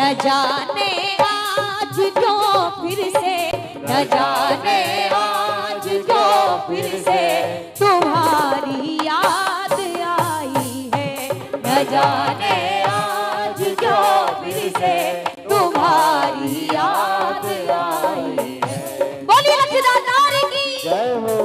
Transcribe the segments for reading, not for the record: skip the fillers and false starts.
न जाने आज क्यों फिर से, न जाने आज क्यों फिर से तुम्हारी याद आई है, न जाने आज क्यों फिर से तुम्हारी याद आई है। बोलिए लक्ष्मीदास की जय हो।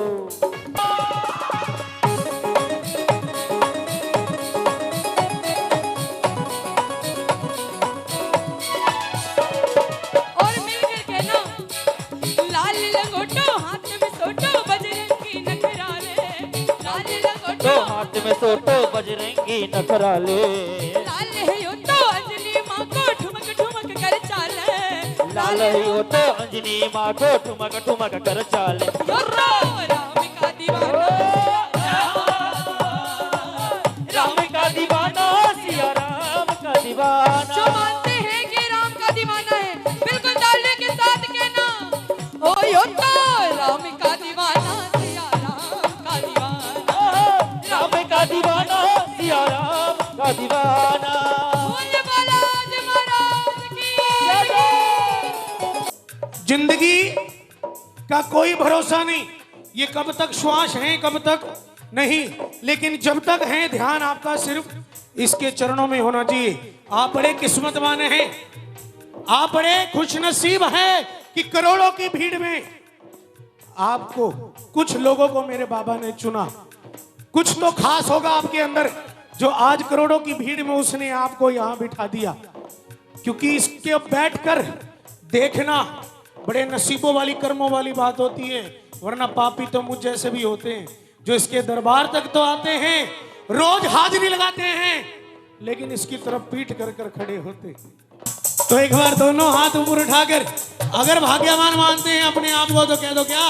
हाथ में सोटो बजरंगी नखराले, लाल है यो तो अंजलि माँ को ठुमक ठुमक कर चाले, लाल हो तो अंजनी माँ को ठुमक ठुमक कर चाले। यो तो राम का दीवाना, राम का दीवाना, सिया राम का दीवाना। जो मानते हैं कि राम का दीवाना है, बिल्कुल डालने के साथ कहना, ओ यो तो राम का दीवाना, सिया राम का दीवाना, राम का दीवाना, सिया राम का दीवाना। बोले बालाजी महाराज की। जिंदगी का कोई भरोसा नहीं, ये कब तक श्वास है कब तक नहीं, लेकिन जब तक है ध्यान आपका सिर्फ इसके चरणों में होना चाहिए। आप बड़े किस्मत वाले हैं, आप बड़े खुशनसीब हैं कि करोड़ों की भीड़ में आपको, कुछ लोगों को मेरे बाबा ने चुना। कुछ तो खास होगा आपके अंदर जो आज करोड़ों की भीड़ में उसने आपको यहां बिठा दिया, क्योंकि इसके बैठकर देखना बड़े नसीबों वाली कर्मों वाली बात होती है। वरना पापी तो मुझ जैसे भी होते हैं जो इसके दरबार तक तो आते हैं, रोज हाजिरी लगाते हैं, लेकिन इसकी तरफ पीठ कर कर खड़े होते हैं। तो एक बार दोनों हाथ ऊपर उठाकर अगर भाग्यवान मानते हैं अपने आप को तो कह दो क्या,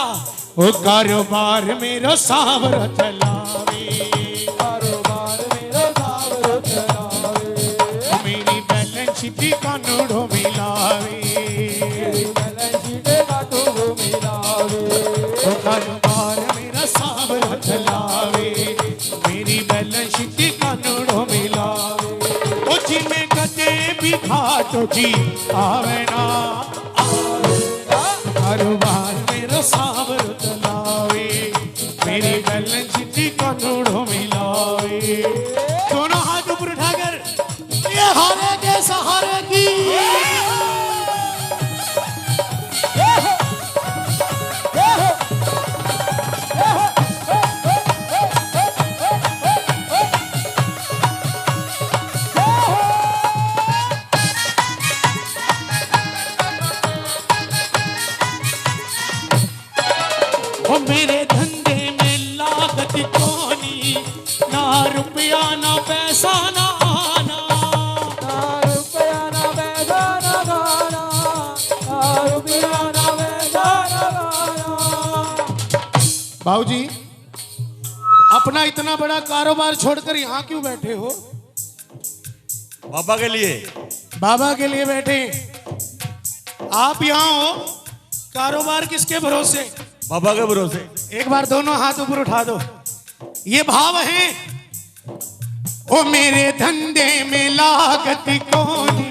ओ कारोबार मेरा सावर चलावे, कारोबार मेरा सावर चलावे, मेरी बैलेंस शीट का नूड़ो मिलावे, मेरी बैलेंस शीट का नूड़ो मिलावे। ओ कारोबार मेरा सावर चलावे, मेरी बैलेंस शीट का नूड़ो मिलावे। ओ जी में कदे भी घाटो जी आवे ना, कारोबार मेरा सावर चलावे, मेरी बैलेंस शीट का नूड़ो मिलावे। दोनों हाथ ऊपर उठाकर ये हारे के सहारे की ओ मेरे धंधे में लागत कोनी, ना रुपया ना पैसा ना आना, ना रुपया ना पैसा ना गाना, ना रुपया ना पैसा ना गाना। बाबूजी अपना इतना बड़ा कारोबार छोड़कर यहाँ क्यों बैठे हो? बाबा के लिए। बाबा के लिए बैठे। आप यहाँ हो कारोबार किसके भरोसे? बाबा के भरोसे। एक बार दोनों हाथ ऊपर उठा दो, ये भाव है। ओ मेरे धंधे में लागत कोनी,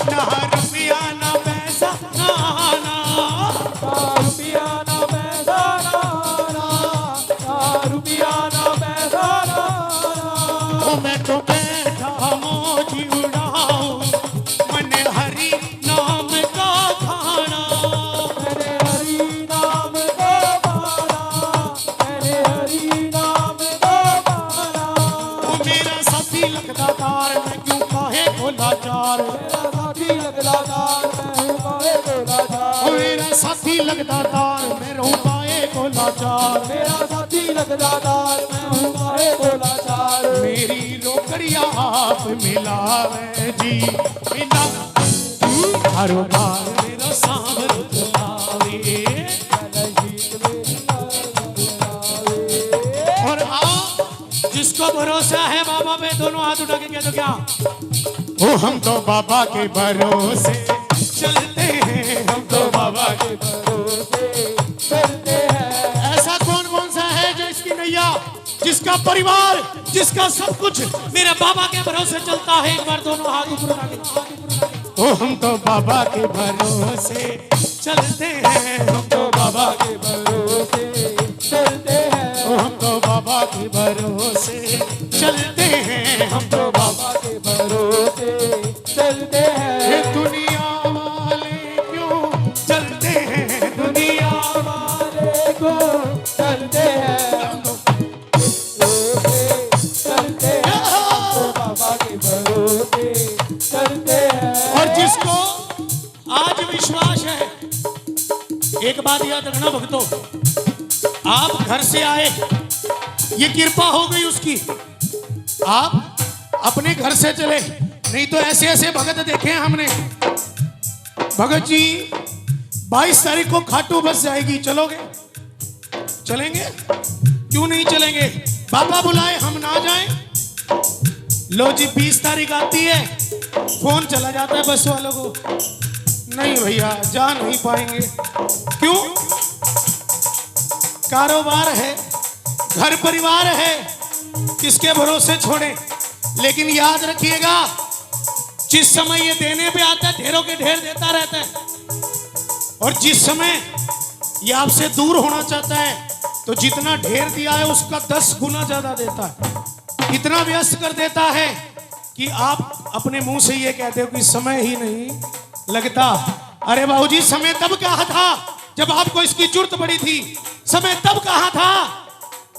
ना रुपया ना पैसा ना आना, ना रुपया ना पैसा ना आना, ना रुपया ना पैसा ना आना। ओ मैं तो बैठा मौज उड़ाऊं, मन हरि नाम का खाना, मैंने हरि नाम को पाना, मैंने हरि नाम को पाना। ओ मेरा साथी लगता तार, मैं क्यों काहे को लाचार, मेरा साथी लगता तार, मैं हूँ काहे को लाचार। ओ मेरा साथी लगता तार, मैं रहूं काहे को लाचार, मेरा साथी लगता तार, मैं हूँ काहे को लाचार। मेरी रोकड़िया आप मिलावे जी, मिला कारोबार मेरा सांवर चलावे। और आप जिसको भरोसा है बाबा पे, दोनों हाथ उठा के कह दो क्या, ओ हम तो बाबा के भरोसे चलते हैं, हम तो बाबा के भरोसे चलते हैं। ऐसा कौन कौन सा है जो इसकी नैया, जिसका परिवार, जिसका सब कुछ मेरे बाबा के भरोसे चलता है? एक बार दोनों हाथ ऊपर उठा के। ओ हम तो बाबा के भरोसे चलते हैं, हम तो बाबा के भरोसे चलते हैं, ओ हम तो बाबा के भरोसे चलते हैं, हम तो बाबा के भरोसे चलते हैं। ये दुनिया वाले क्यों चलते हैं, दुनिया वाले को चलते हैं, चलते हैं, तो बाबा के भरोसे चलते हैं। और जिसको आज विश्वास है, एक बात याद रखना भक्तों, आप घर से आए, ये कृपा हो गई उसकी, आप अपने घर से चले, नहीं तो ऐसे ऐसे भगत देखे हैं हमने। भगत जी 22 तारीख को खाटू बस जाएगी, चलोगे? चलेंगे? क्यों नहीं चलेंगे? बाबा बुलाए हम ना जाएं? लो जी 20 तारीख आती है, फोन चला जाता है बस वालों को, नहीं भैया जा नहीं पाएंगे। क्यों? कारोबार है, घर परिवार है, किसके भरोसे छोड़े? लेकिन याद रखिएगा, जिस समय ये देने पे आता है ढेरों के ढेर देता रहता है, और जिस समय ये आपसे दूर होना चाहता है तो जितना ढेर दिया है उसका 10 गुना ज्यादा देता है। इतना व्यस्त कर देता है कि आप अपने मुंह से ये कहते हो कि समय ही नहीं लगता। अरे बाबूजी, समय तब कहा था जब आपको इसकी जरूरत पड़ी थी, समय तब कहा था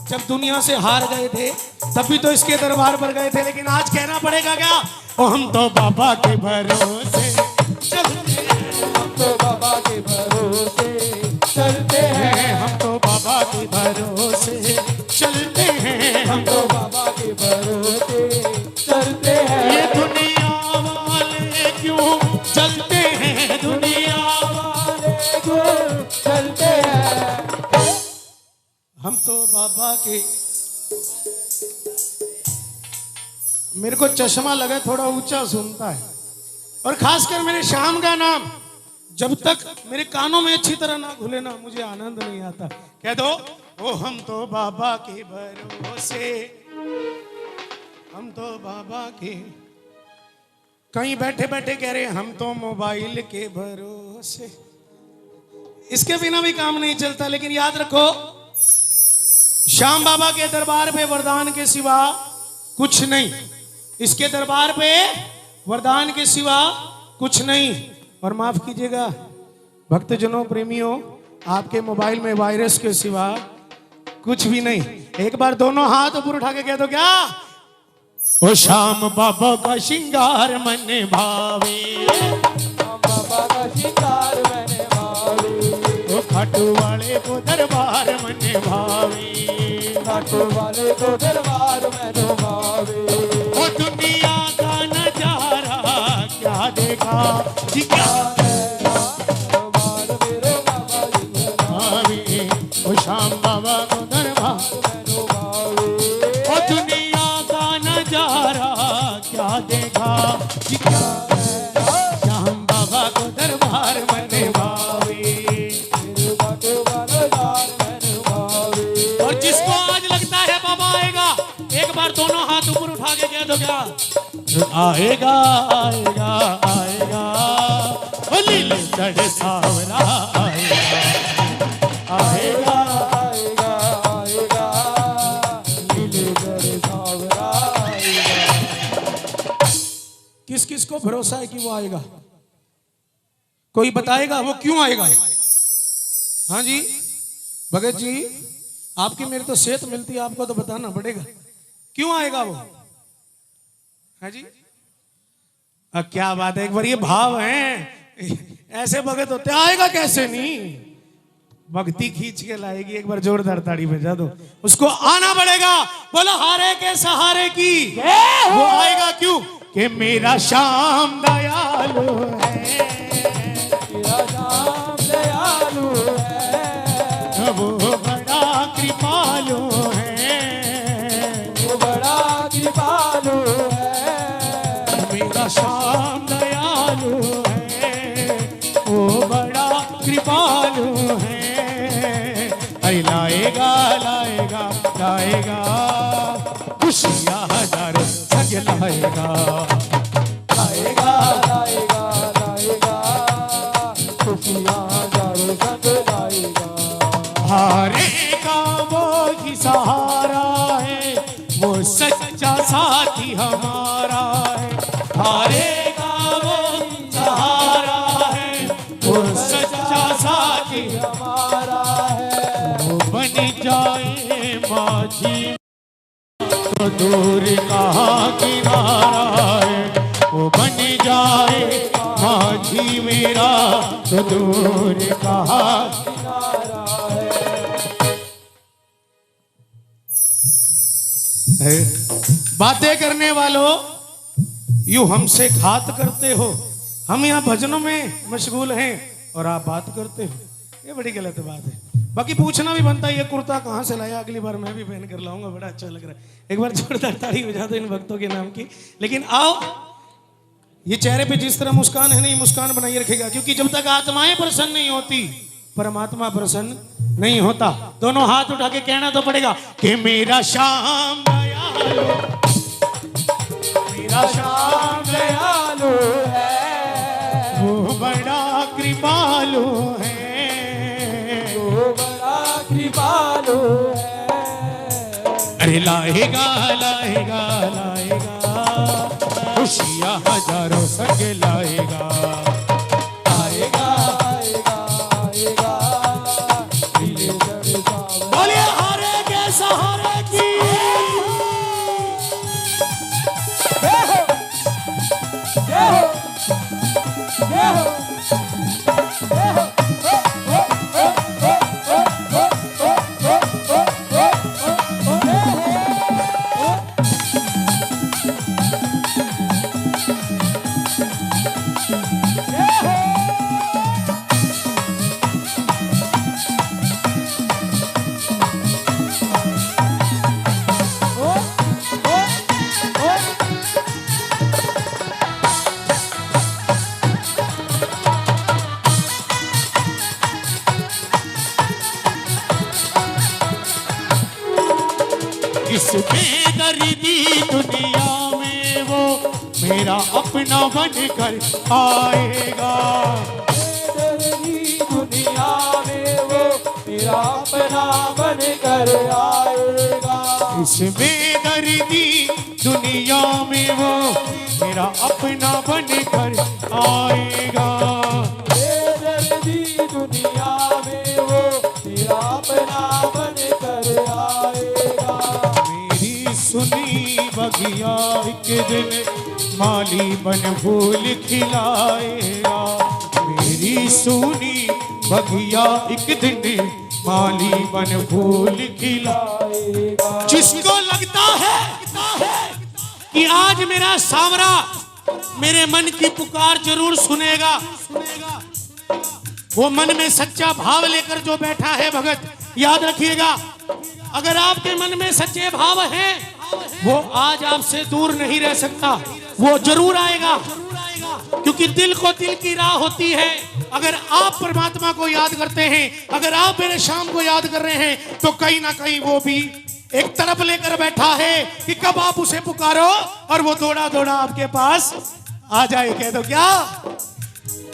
जब दुनिया से हार गए थे, तब भी तो इसके दरबार पर गए थे। लेकिन आज कहना पड़ेगा क्या? ओ हम तो बाबा के भरोसे चलते हैं, हम तो बाबा के भरोसे चलते हैं, हम तो बाबा के भरोसे चलते हैं, हम तो बाबा के भरोसे चलते हैं। ये दुनिया वाले क्यों चलते हैं, दुनिया वाले को चलते हैं, हम तो बाबा के। मेरे को चश्मा लगा, थोड़ा ऊंचा सुनता है, और खासकर मेरे श्याम का नाम जब तक मेरे कानों में अच्छी तरह ना घुले ना, मुझे आनंद नहीं आता। कह दो, ओ हम तो बाबा के भरोसे, हम तो बाबा के। कहीं बैठे बैठे कह रहे हम तो मोबाइल के भरोसे, इसके बिना भी काम नहीं चलता। लेकिन याद रखो, श्याम बाबा के दरबार पे वरदान के सिवा कुछ नहीं, इसके दरबार पे वरदान के सिवा कुछ नहीं। और माफ कीजिएगा भक्तजनों, प्रेमियों, आपके मोबाइल में वायरस के सिवा कुछ भी नहीं। एक बार दोनों हाथ ऊपर उठा के कह दो क्या? ओ श्याम बाबा का श्रृंगार मन भावे, बाबा का शिकार मैंने भावे, ओ खाटू वाले को दरबार मन भावे, खाटू वाले को दरबार मैंने भावे। ओ दुनिया का नजारा क्या देखा जी, क्या दरबार मेरे बाबा जी के भावे, ओ श्याम बाबा को दरबार, मैंने भावे। ओ दुनिया का नजारा क्या देखा जी, क्या श्याम बाबा को दरबार मन भावे। मेरे बाटे वाला दार मैंने भावे। और जिसको आज लगता है बाबा आएगा, एक बार दोनों हाथ ऊपर उठा के कह दो क्या? आएगा आएगा आएगा, ओ लीले चढ़े सावरा आएगा, आएगा। आएगा आएगा, नीले गढ़ सावरा आएगा। किस किस को भरोसा है कि वो आएगा? कोई बताएगा वो क्यों आएगा? हाँ जी भगत जी, आपकी मेरी तो सेहत मिलती है, आपको तो बताना पड़ेगा क्यों आएगा वो। हाँ जी, क्या बात है, एक बार ये भाव है, ऐसे भगत होते, आएगा कैसे नहीं, भक्ति खींच के लाएगी। एक बार जोरदार ताड़ी बजा दो, उसको आना पड़ेगा। बोलो हारे के सहारे की वो आएगा क्यों? कि मेरा श्याम दयालु है, मेरा श्याम दयालु है, वो बड़ा कृपालु है, वो बड़ा कृपालु है। मेरा श्याम दयालु है, वो बड़ा कृपालु है। अरे लाएगा लाएगा लाएगा, खुशियाँ हजार सज लाएगा, लाएगा लाएगा साथी हमारा है, हारेगा वो सहारा है, वो सच्चा साथी हमारा है। वो बन जाए माझी तो दूर कहाँ किनारा है, वो बन जाए माझी मेरा तो दूर कहाँ है। बातें करने वालों, यूं हमसे घात करते हो। हम यहाँ भजनों में मशगूल हैं और आप बात करते हो, ये बड़ी गलत बात है। बाकी पूछना भी बनता है, ये कुर्ता कहाँ से लाया, अगली बार मैं भी पहन कर लाऊंगा, बड़ा अच्छा लग रहा है। एक बार जोरदार ताली हो जाते इन भक्तों के नाम की। लेकिन आओ, ये चेहरे पे जिस तरह मुस्कान है नहीं, मुस्कान बनाई रखेगा, क्योंकि जब तक आत्माएं प्रसन्न नहीं होती परमात्मा प्रसन्न नहीं होता। दोनों हाथ उठा के कहना तो पड़ेगा कि मेरा श्याम दयालु, मेरा श्याम दयालु है, वो बड़ा कृपालु है, वो बड़ा कृपालु है। अरे लाएगा लाएगा लाएगा, खुशियाँ हजारों संग लाएगा, आएगा आएगा आएगा, नीले जड़ सावरा। बोलिए हारे के सहारे की। जय हो, जय हो, जय हो, जय हो। इस बेदर्दी दुनिया में वो मेरा अपना बनकर आएगा, बेदर्दी दुनिया में वो मेरा अपना बनकर आएगा। इस बेदर्दी दुनिया में वो मेरा अपना बनकर आएगा, बेदर्दी दुनिया में वो मेरा अपना बनकर आएगा। मेरी सुनी बगिया एक दिन माली बन फूल खिलाएगा, मेरी सुनी बगिया एक दिन माली बन फूल खिलाएगा। जिसको लगता है कि आज मेरा सांवरा मेरे मन की पुकार जरूर सुनेगा, वो मन में सच्चा भाव लेकर जो बैठा है भगत, याद रखिएगा, अगर आपके मन में सच्चे भाव हैं, वो आज आपसे दूर नहीं रह सकता, वो जरूर आएगा, क्योंकि दिल को दिल की राह होती है। अगर आप परमात्मा को याद करते हैं, अगर आप मेरे शाम को याद कर रहे हैं, तो कहीं ना कहीं वो भी एक तरफ लेकर बैठा है कि कब आप उसे पुकारो और वो दौड़ा दौड़ा आपके पास आ जाए। कह दो क्या,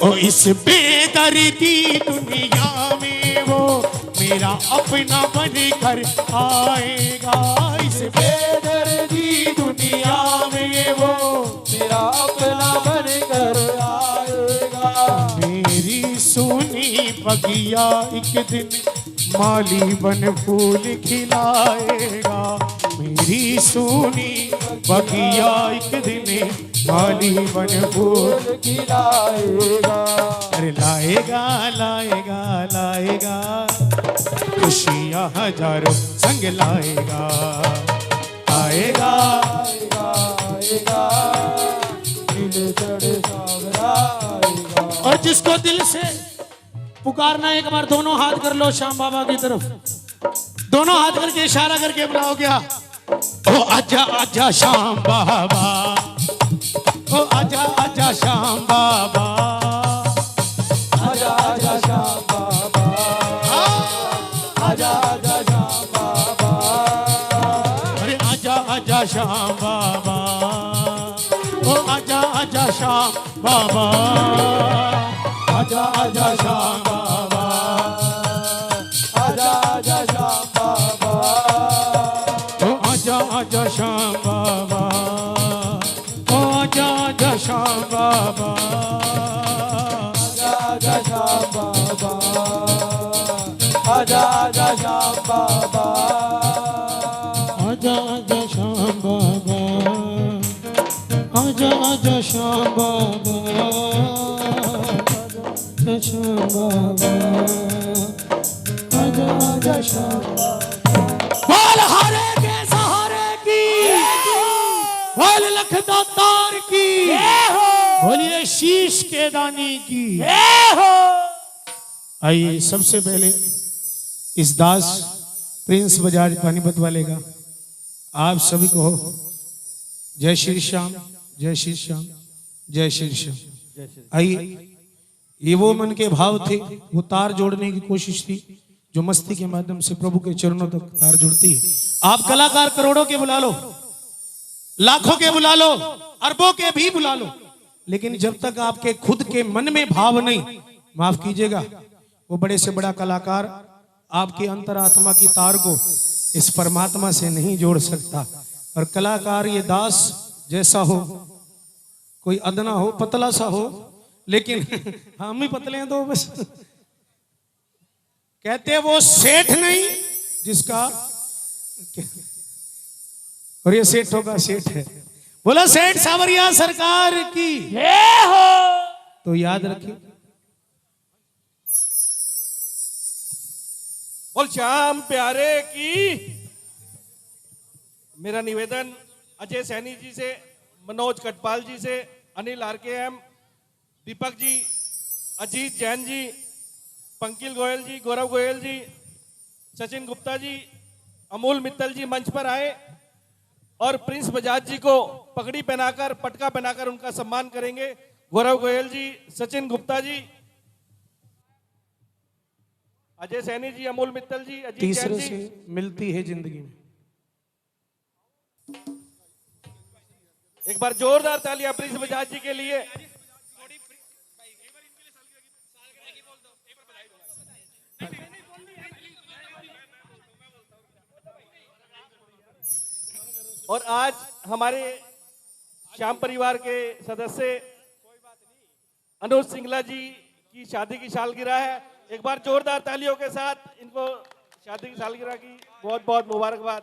ओ इस बेदर्दी दुनिया में वो मेरा अपना बनकर आएगा, इस बेदर्दी दुनिया में वो मेरा अपना बनकर आएगा। मेरी सुनी बगिया एक दिन माली बन फूल खिलाएगा, मेरी सुनी बगिया एक दिन माली बन फूल खिलाएगा। अरे लाएगा लाएगा लाएगा, खुशियाँ हजारों संग लाएगा, आएगा आएगा आएगा, नीले चढ़े सावरा आएगा। और जिसको दिल से पुकारना, एक बार दोनों हाथ कर लो श्याम बाबा की तरफ, दोनों हाथ करके इशारा करके बुलाओ क्या, ओ आजा आजा श्याम बाबा, ओ आजा आजा श्याम बाबा, आजा आजा श्याम बाबा, आजा आजा श्याम बाबा, अरे आजा आजा श्याम बाबा, ओ आजा आजा श्याम बाबा, आजा आजा श्याम बाबा, आजा आजा श्याम बाबा, ओ आजा आजा श्याम बाबा, श्याम बाबा, आजा आजा श्याम बाबा, आजा आजा श्याम बाबा, आजा आजा श्याम बाबा, आजा आजा श्याम बाबा, आजा श्याम बाबा, आजा आजा श्याम बाबा। बोल हारे के सहारे की, बोल लखदातार की, बोलिए शीश के दानी की। आइए सबसे पहले इस दास प्रिंस बजाज पानीपत वाले का आप सभी को जय श्री श्याम, जय श्री श्याम, जय श्री श्याम। आइए, ये वो मन के भाव थे, वो तार जोड़ने की कोशिश थी जो मस्ती के माध्यम से प्रभु के चरणों तक तार जुड़ती है। आप कलाकार करोड़ों के बुला लो, लाखों के बुला लो, अरबों के भी बुला लो, लेकिन जब तक आपके खुद के मन में भाव नहीं, माफ कीजिएगा, वो बड़े से बड़ा कलाकार आपकी अंतरात्मा की तार को इस परमात्मा से नहीं जोड़ सकता। और कलाकार ये दास जैसा हो, कोई अदना हो, पतला सा हो, लेकिन हम ही पतले हैं तो बस कहते वो सेठ नहीं जिसका, और ये सेठों का सेठ है। बोला सेठ सावरिया सरकार की। तो याद रखिए, बोल श्याम प्यारे की। मेरा निवेदन अजय सैनी जी से, मनोज कटपाल जी से, अनिल आरकेएम, दीपक जी, अजीत जैन जी, पंकिल गोयल जी, गौरव गोयल जी, सचिन गुप्ता जी, अमूल मित्तल जी मंच पर आए और प्रिंस बजाज जी को पगड़ी पहनाकर, पटका पहनाकर उनका सम्मान करेंगे। गौरव गोयल जी, सचिन गुप्ता जी, अजय सैनी जी, अमूल मित्तल जी, अजीत जैन तीसरे जी। से मिलती है जिंदगी में। एक बार जोरदार तालियां प्रिंस बजाज जी के लिए। और आज हमारे श्याम परिवार के सदस्य अनुज सिंगला जी की शादी की सालगिरह है। एक बार जोरदार तालियों के साथ इनको शादी की सालगिरह की बहुत बहुत मुबारकबाद।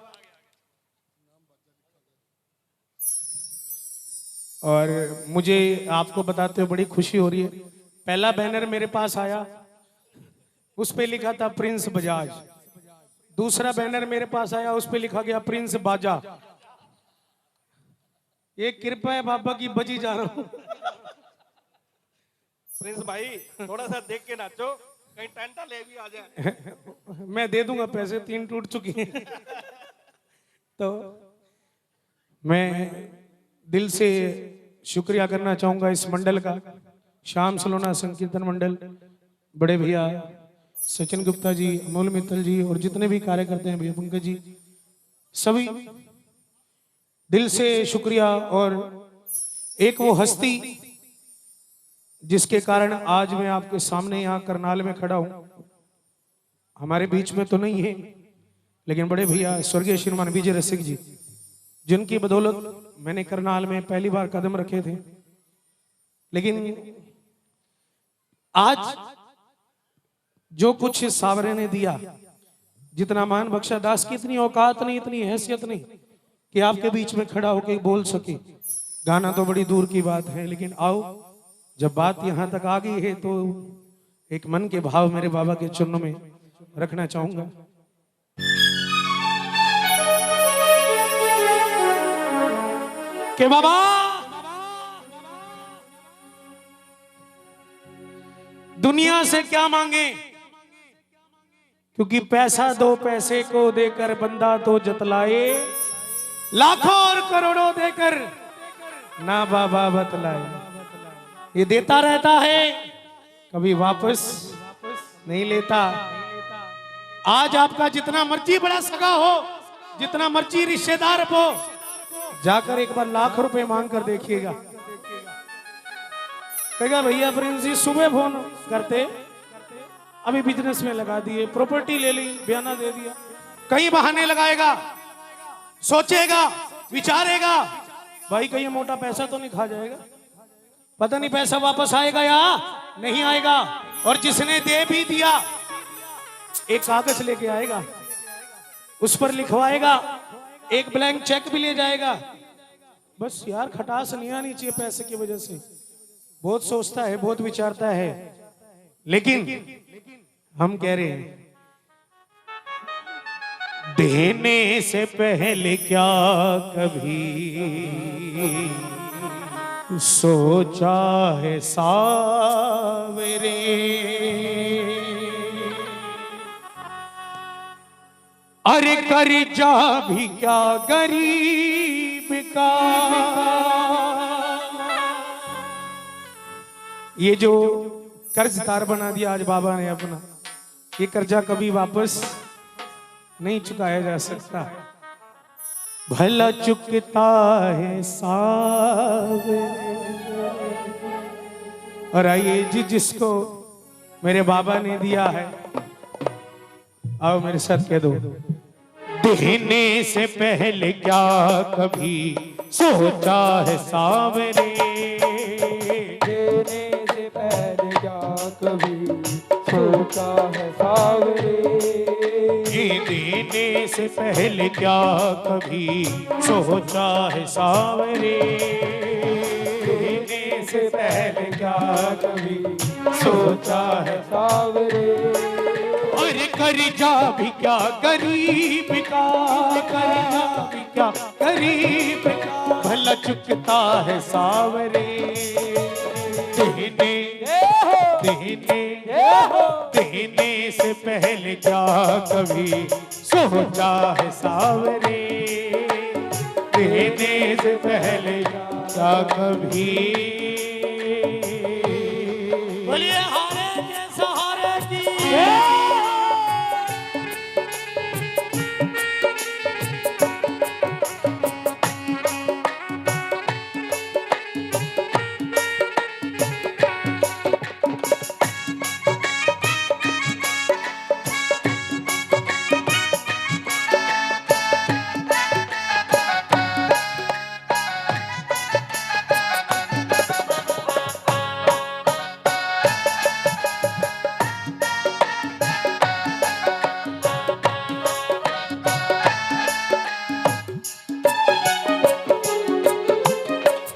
और मुझे आपको बताते हुए बड़ी खुशी हो रही है, पहला बैनर मेरे पास आया, उस पे लिखा था प्रिंस बजाज। दूसरा बैनर मेरे पास आया, उस पे लिखा गया प्रिंस बाजा। ये कृपा है बाबा की, बजी जा रहा हूं। प्रिंस भाई थोड़ा सा देख के नाचो, कहीं टंटा ले भी आ जाए। मैं दे दूंगा पैसे, 3 टूट चुकी हैं। तो मैं दिल से शुक्रिया करना चाहूंगा इस मंडल का, श्याम सलोना संकीर्तन मंडल, बड़े भैया सचिन गुप्ता जी, अमोल मित्तल जी और जितने भी कार्यकर्ता हैं, भैया पंकज जी, सभी दिल से शुक्रिया। और एक वो हस्ती जिसके कारण आज मैं आपके सामने यहाँ करनाल में खड़ा हूं, हमारे बीच में तो नहीं है, लेकिन बड़े भैया स्वर्गीय श्रीमान विजय रसिक जी, जिनकी बदौलत मैंने करनाल में पहली बार कदम रखे थे। लेकिन आज जो कुछ सावरे ने दिया, जितना मान बख्शा दास की इतनी औकात नहीं, इतनी हैसियत नहीं कि आपके बीच में खड़ा होकर बोल सके। गाना तो बड़ी दूर की बात है, लेकिन आओ जब बात यहां तक आ गई है तो एक मन के भाव मेरे बाबा के चरणों में रखना चाहूंगा। के बाबा दुनिया से क्या मांगे, क्योंकि पैसा दो पैसे को देकर बंदा तो जतलाए, लाखों और करोड़ों देकर ना बाबा बतलाए। ये देता रहता है, कभी वापस नहीं लेता। आज आपका जितना मर्जी बड़ा सगा हो, जितना मर्जी रिश्तेदार हो, जाकर एक बार लाख रुपए मांग कर देखिएगा, कहेगा भैया प्रिंस जी सुबह फोन करते, अभी बिजनेस में लगा दिए, प्रॉपर्टी ले ली, बयाना दे दिया। कहीं बहाने लगाएगा, सोचेगा, विचारेगा, भाई कहीं मोटा पैसा तो नहीं खा जाएगा। पता नहीं पैसा वापस आएगा या नहीं आएगा। और जिसने दे भी दिया एक कागज लेके आएगा, उस पर लिखवाएगा, एक ब्लैंक चेक भी ले जाएगा। बस यार खटास नहीं आनी चाहिए पैसे की वजह से। बहुत सोचता है, बहुत विचारता है, लेकिन हम कह रहे हैं देने से पहले क्या कभी सोचा है सावरे, अरे कर्जा भी क्या गरीब का। ये जो कर्जदार बना दिया आज बाबा ने अपना, ये कर्जा कभी वापस नहीं चुकाया जा सकता। भला चुकता है सावरे। और आइए जी, जिसको मेरे बाबा ने दिया है, आओ मेरे साथ कह दो, देने से पहले क्या कभी सोचा है सावरे, देने से पहले क्या कभी सोचा है सावरे, ये देने से पहले क्या कभी सोचा है सावरे, देने से पहले क्या कभी सोचा है सावरे, और कर्जा भी क्या गरीब का, कर्जा भी क्या गरीब का, भला चुकता है सावरे, देने देने से पहले क्या कभी सोचा है सावरे, देने से पहले क्या कभी। बोलिए हारे के सहारे की।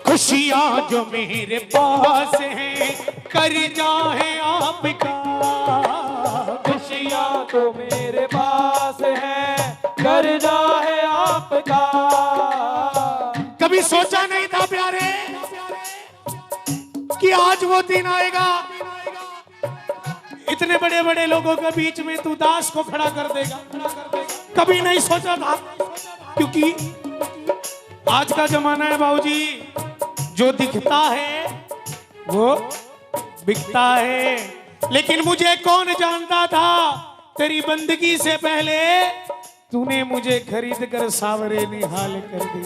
खुशियाँ जो मेरे पास हैं कर्जा है आपका, खुशियाँ तो मेरे पास है कर्जा है आपका, कभी सोचा नहीं था प्यारे कि आज वो दिन आएगा, इतने बड़े बड़े लोगों के बीच में तू दास को खड़ा कर देगा। कभी नहीं सोचा था, क्योंकि आज का जमाना है बाबूजी, जो दिखता है वो बिकता है। लेकिन मुझे कौन जानता था, तेरी बंदगी से पहले तूने मुझे खरीद कर सावरे निहाल कर दी।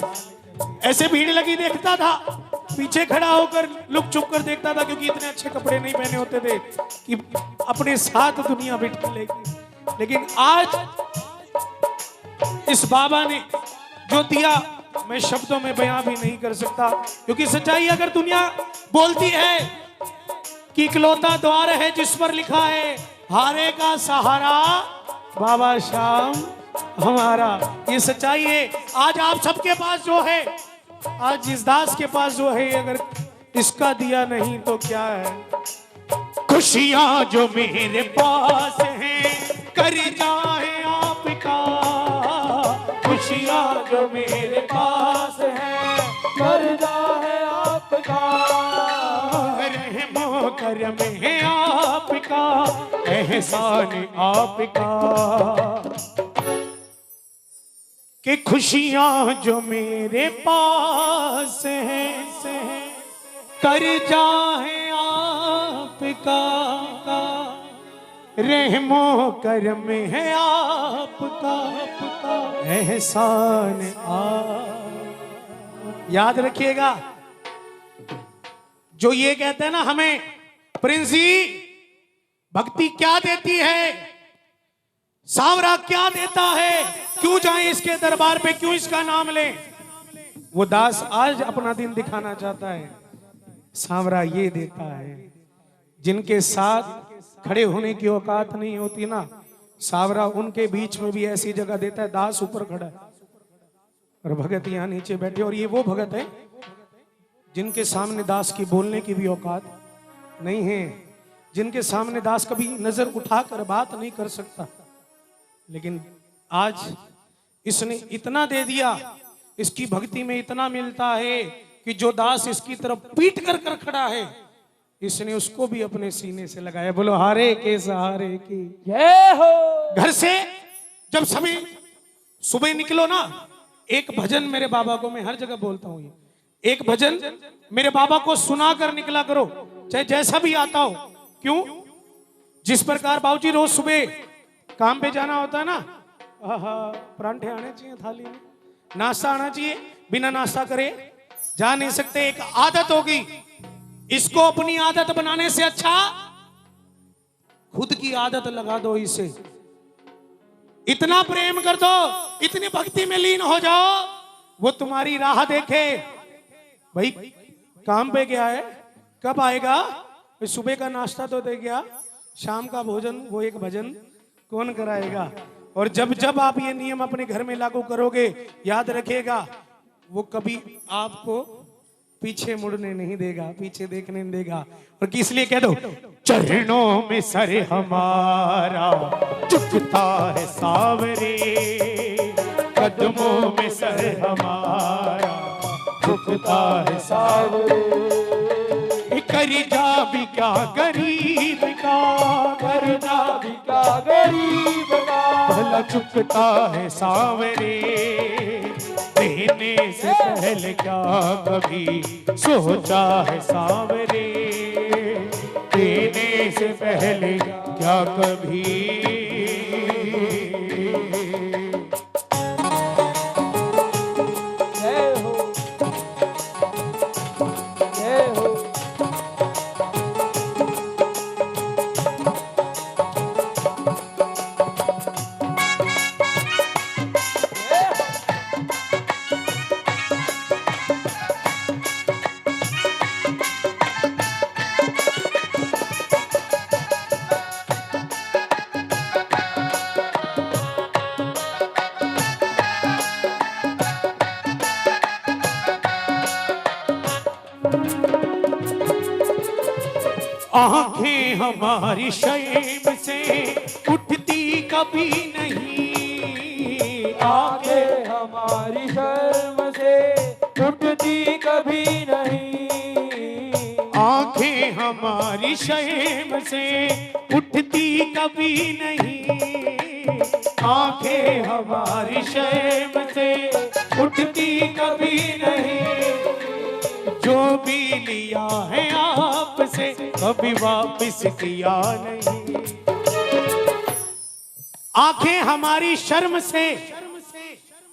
ऐसे भीड़ लगी देखता था, पीछे खड़ा होकर लुक छुप कर देखता था, क्योंकि इतने अच्छे कपड़े नहीं पहने होते थे कि अपने साथ दुनिया बिठा लेगी। लेकिन आज इस बाबा ने जो दिया मैं शब्दों में बयां भी नहीं कर सकता, क्योंकि सच्चाई अगर दुनिया बोलती है कि इकलौता द्वार है जिस पर लिखा है हारे का सहारा बाबा श्याम हमारा, ये सच्चाई है। आज आप सबके पास जो है, आज जिस दास के पास जो है, अगर इसका दिया नहीं तो क्या है। खुशियां जो मेरे पास हैं कर्जा है आपका, खुशियां जो मेरे पास है कर्जा है आपका, रहमो करम है आपका, एहसान आपका, कि खुशियां जो मेरे पास हैं कर्जा है आपका, रहमो करम है आपका, एहसान याद रखिएगा। जो ये कहते हैं ना हमें प्रिंस जी भक्ति क्या देती है, सांवरा क्या देता है, क्यों जाएं इसके दरबार पे, क्यों इसका नाम लें, वो दास आज अपना दिन दिखाना चाहता है। सांवरा ये देता है, जिनके साथ खड़े होने की औकात नहीं होती ना, सांवरा उनके बीच में भी ऐसी जगह देता है। दास ऊपर खड़ा है और भगत यहाँ नीचे बैठे, और ये वो भगत है जिनके सामने दास की बोलने की भी औकात नहीं है, जिनके सामने दास कभी नजर उठाकर बात नहीं कर सकता। लेकिन आज इसने इतना दे दिया, इसकी भक्ति में इतना मिलता है कि जो दास इसकी तरफ पीट कर खड़ा है, इसने उसको भी अपने सीने से लगाया। बोलो हारे के सहारे की जय हो। घर से जब सभी सुबह निकलो ना, एक भजन मेरे बाबा को, मैं हर जगह बोलता हूं, ये एक भजन मेरे बाबा को सुना कर निकला करो, चाहे जैसा भी आता हो। क्यों? जिस प्रकार बाबूजी रोज सुबह काम पे जाना होता है ना, परांठे आने चाहिए थाली में, नाश्ता आना चाहिए, बिना नाश्ता करे जा नहीं सकते। एक आदत होगी, इसको अपनी आदत बनाने से अच्छा खुद की आदत लगा दो इसे। इतना प्रेम कर दो, इतनी भक्ति में लीन हो जाओ, वो तुम्हारी राह देखे। भाई काम पे गया है, कब आएगा? सुबह का नाश्ता तो दे गया, शाम का भोजन वो एक भजन कौन कराएगा? और जब जब आप ये नियम अपने घर में लागू करोगे, याद रखिएगा वो कभी आपको पीछे मुड़ने नहीं देगा, पीछे देखने नहीं देगा। और किस लिए कह दो, चरणों में सर हमारा झुकता है सावरे, कदमों में सर हमारा झुकता है सावरे। करी जा भी क्या गरीब का, करना भी क्या गरीब का, भला झुकता है सावरे। देने से पहले क्या कभी सोचा है सांवरे, देने से पहले क्या कभी। जय हो, जय हो। आंखें हमारी शर्म से उठती कभी नहीं, आंखें हमारी शर्म से उठती कभी नहीं, आंखें हमारी शर्म से उठती कभी नहीं, आंखें हमारी शर्म से उठती कभी नहीं। जो भी लिया है आपसे कभी वापस किया नहीं। आंखें हमारी शर्म से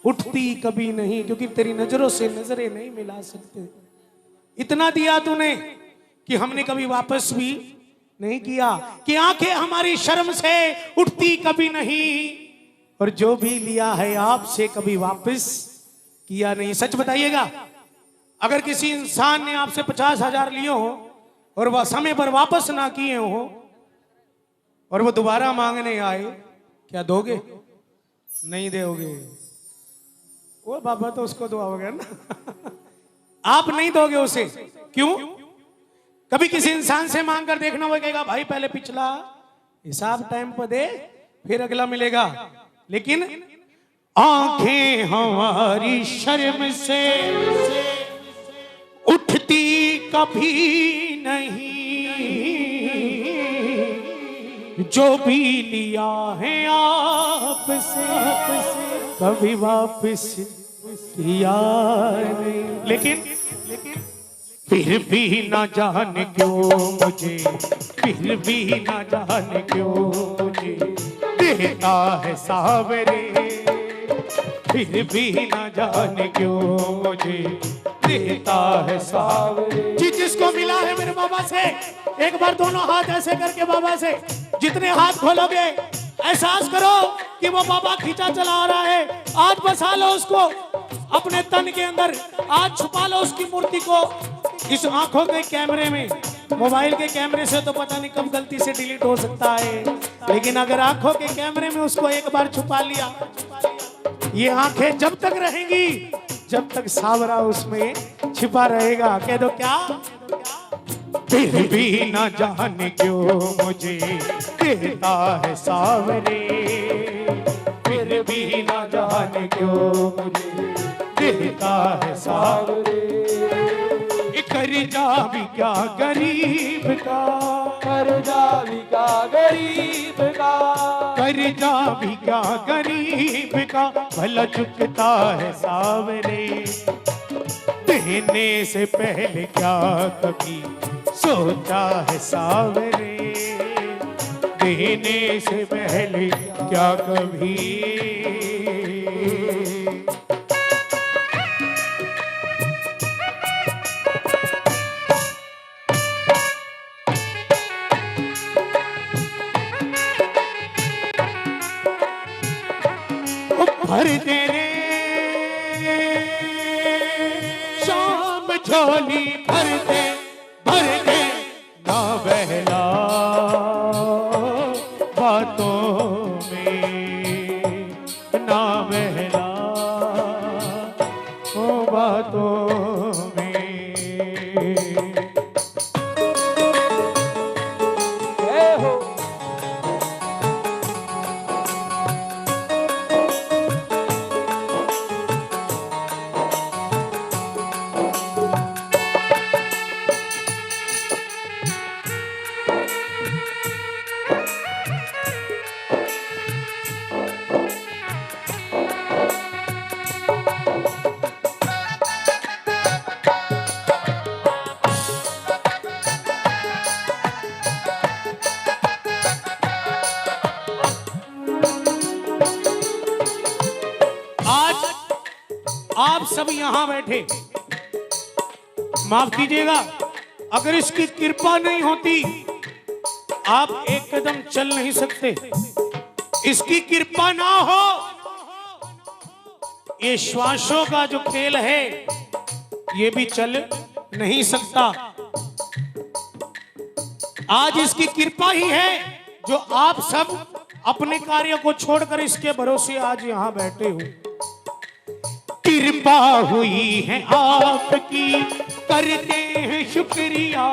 उठती कभी नहीं, क्योंकि तेरी नजरों से नजरें नहीं मिला सकते। इतना दिया तूने कि हमने कभी वापस भी नहीं किया, कि आंखें हमारी शर्म से उठती कभी नहीं, और जो भी लिया है आपसे कभी वापस किया नहीं। सच बताइएगा, अगर किसी इंसान ने आपसे 50,000 लिए हो और वह समय पर वापस ना किए हो और वो दोबारा मांगने आए, क्या दोगे? नहीं दोगे। वो बाबा तो उसको दुआओगे ना आप नहीं दोगे उसे। क्यों? कभी किसी इंसान से मांग कर देखना, वो कहेगा भाई पहले पिछला हिसाब टाइम पर दे, फिर अगला मिलेगा। लेकिन आंखें हमारी शर्म से उठती कभी नहीं, जो भी लिया है आपसे कभी वापस किया नहीं। लेकिन फिर भी ना जाने क्यों मुझे, फिर भी ना जाने क्यों मुझे देता है सावरे, फिर भी ना जाने क्यों मुझे देता है सावरे। जी जिसको मिला है मेरे बाबा से, एक बार दोनों हाथ ऐसे करके बाबा से जितने हाथ खोलोगे एहसास करो कि वो बाबा खींचा चला रहा है। आज बसा लो उसको अपने तन के अंदर, आज छुपा लो उसकी मूर्ति को इस आंखों के कैमरे में, मोबाइल के कैमरे से तो पता नहीं कब गलती से डिलीट हो सकता है, लेकिन अगर आंखों के कैमरे में उसको एक बार छुपा लिया, ये आंखें जब तक रहेंगी जब तक सावरा उसमें छिपा रहेगा। कह दो क्या? फिर भी ना जाने क्यों मुझे देता है सावरे, फिर भी ना जाने क्यों मुझे देता है सावरे। कर्जा भी क्या गरीब का, कर्जा भी क्या गरीब का, कर्जा भी क्या गरीब का, भला चुकता है सावरे। देने से पहले क्या कभी सोचा है सावरे, देने से पहले क्या कभी। भर दे रे शाम झोली, भर दे ना बहला बातों में, ना बहला ओ बातों में। जय हो। आप सब यहां बैठे, माफ कीजिएगा, अगर इसकी कृपा नहीं होती आप एक कदम चल नहीं सकते। इसकी कृपा ना हो, ये श्वासों का जो खेल है ये भी चल नहीं सकता। आज इसकी कृपा ही है जो आप सब अपने कार्य को छोड़कर इसके भरोसे आज यहां बैठे हो। कृपा हुई है आपकी, करते हैं शुक्रिया।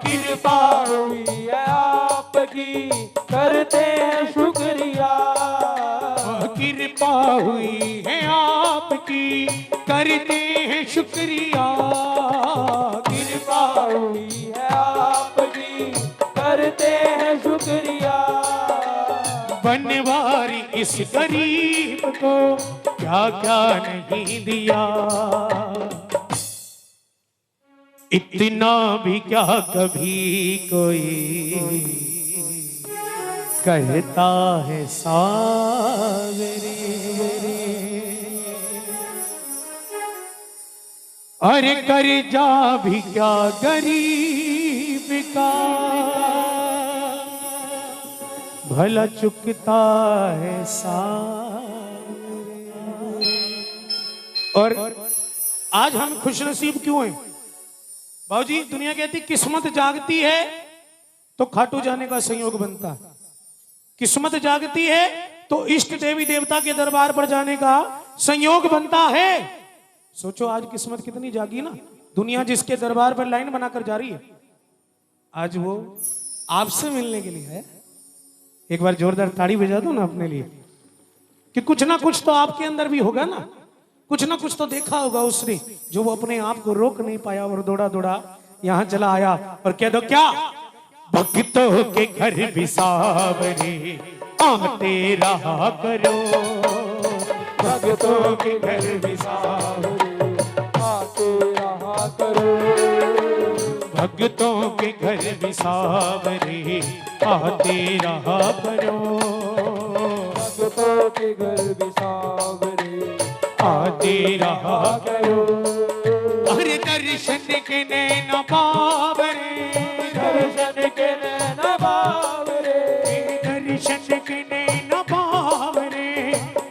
कृपा हुई है आपकी, करते हैं शुक्रिया। कृपा हुई है आपकी, करते हैं शुक्रिया। कृपा हुई है आपकी, करते हैं शुक्रिया। बनवारी इस गरीब को क्या क्या नहीं दिया, इतना भी क्या कभी कोई कहता है सावरे। अरे कर्जा भी क्या गरीब का, भला चुकता है सावरे। और आज हम खुशनसीब क्यों हैं? बाबूजी, दुनिया कहती किस्मत जागती है तो खाटू जाने का संयोग बनता है, किस्मत जागती है तो इष्ट देवी देवता के दरबार पर जाने का संयोग बनता है। सोचो आज किस्मत कितनी जागी ना, दुनिया जिसके दरबार पर लाइन बनाकर जा रही है, आज वो आपसे मिलने के लिए है। एक बार जोरदार ताड़ी बजा दो ना अपने लिए, कि कुछ ना कुछ तो आपके अंदर भी होगा ना, कुछ ना कुछ तो देखा होगा उसने जो वो अपने आप को रोक नहीं पाया और दौड़ा दौड़ा यहाँ चला आया। और कह दो क्या? भक्तों के घर भी सावरे आते रहा करो, भक्तों के घर भी सावरे आते रहा करो। भक्तों के घर भी सावरे आते रहा करो, भक्तों के घर भी सावरे आते रहा करो। अरे दर्शन के नैना बावरे, दर्शन के नैना बावरे, दर्शन के नैना बावरे,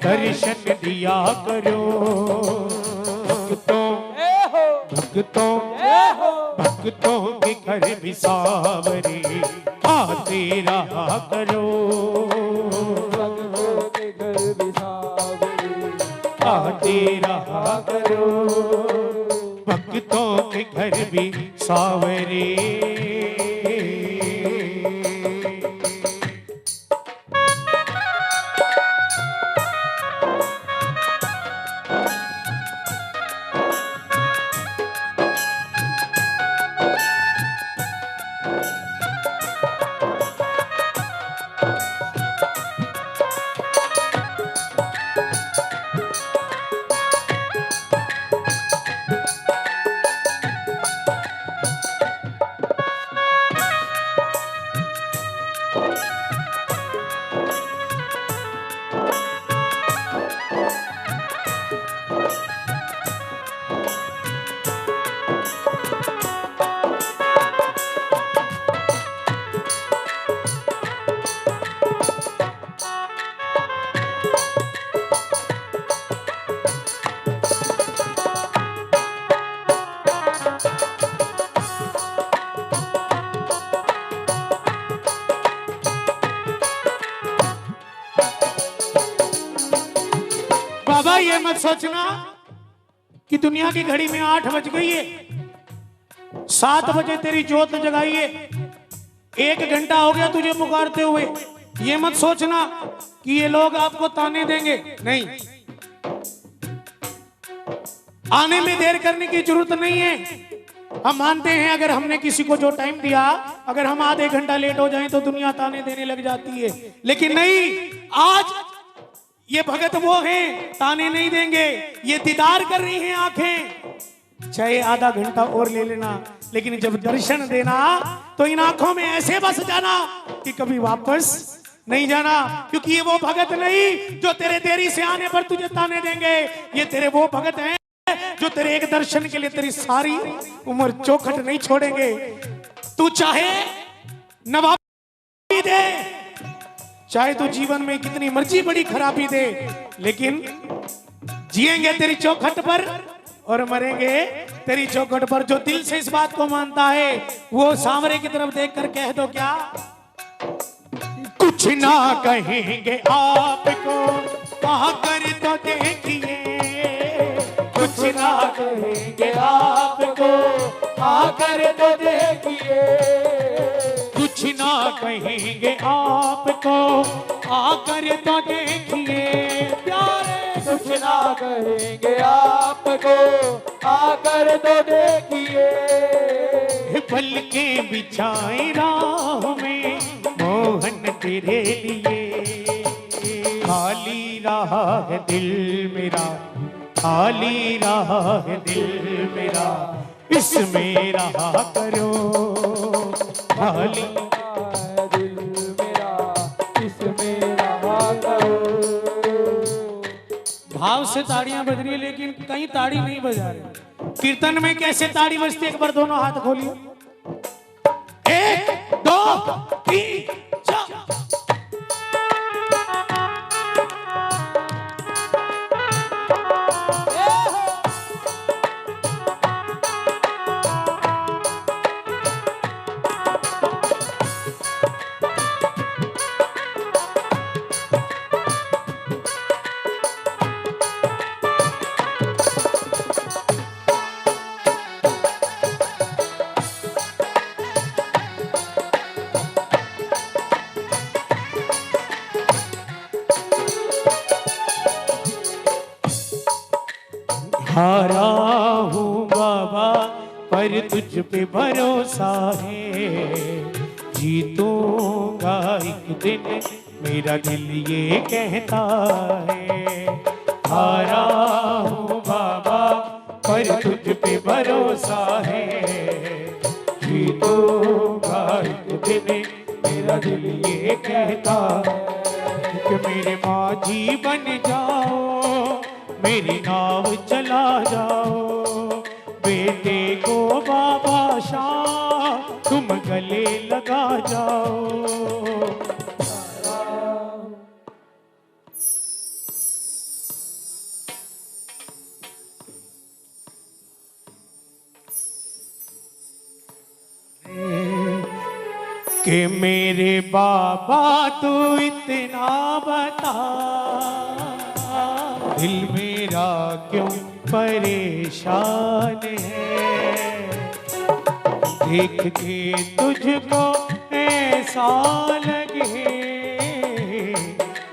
दर्शन दिया करो। भक्तों के घर भी सावरे आते रहा करो, भक्तों के घर भी सावरे आते रहा करो, भक्तों के घर भी सावरे। बाबा ये मत सोचना कि दुनिया की घड़ी में 8 बज गई है, 7 बजे तेरी जोत जगाई है, 1 घंटा हो गया तुझे पुकारते हुए। ये मत सोचना कि ये लोग आपको ताने देंगे, नहीं। आने में देर करने की जरूरत नहीं है। हम मानते हैं अगर हमने किसी को जो टाइम दिया, अगर हम आधे घंटा लेट हो जाएं तो दुनिया ताने देने लग जाती है, लेकिन नहीं, आज ये भगत वो हैं, ताने नहीं देंगे। ये दीदार कर रही हैं आंखें, चाहे आधा घंटा और ले लेना, लेकिन जब दर्शन देना तो इन आंखों में ऐसे बस जाना कि कभी वापस नहीं जाना। क्योंकि ये वो भगत नहीं जो तेरे देरी से आने पर तुझे ताने देंगे, ये तेरे वो भगत हैं जो तेरे एक दर्शन के लिए तेरी सारी उम्र चौखट नहीं छोड़ेंगे। तू चाहे नवाबी दे, चाहे तो जीवन में कितनी मर्जी बड़ी खराबी दे, लेकिन जिएंगे तेरी चौखट पर और मरेंगे तेरी चौखट पर। जो दिल से इस बात को मानता है वो सांवरे की तरफ देखकर कह दो क्या, कुछ ना कहेंगे आपको आकर तो देखिए, कुछ ना कहेंगे आपको आकर तो देखिए, कुछ ना कहेंगे आपको आकर तो देखिए प्यारे, कुछ ना कहेंगे आपको आकर तो देखिए। पलके बिछाए राह में मोहन तेरे लिए, खाली रहा है दिल मेरा, खाली रहा है दिल मेरा, इसमें रहा करो खाली दिल मेरा, इसमें रहा करो। भाव से ताड़ियां बज रही है लेकिन कहीं ताड़ी नहीं बजा रहे। कीर्तन में कैसे ताड़ी बजती है, एक बार दोनों हाथ खोलिए। 1 2 3 4। हारा हूँ बाबा पर तुझ पे भरोसा है, जीतूंगा एक दिन मेरा दिल ये कहता है। हारा हूँ बाबा पर तुझ पे भरोसा है, जीतूंगा एक दिन मेरा दिल ये कहता है कि मेरे माझी बन जाओ, मेरी नाव चला जाओ, बेटे को बाबा शाह तुम गले लगा जाओ। कि मेरे बाबा तू इतना बता, दिल मेरा क्यों परेशान है, देख के तुझको ऐसा लगे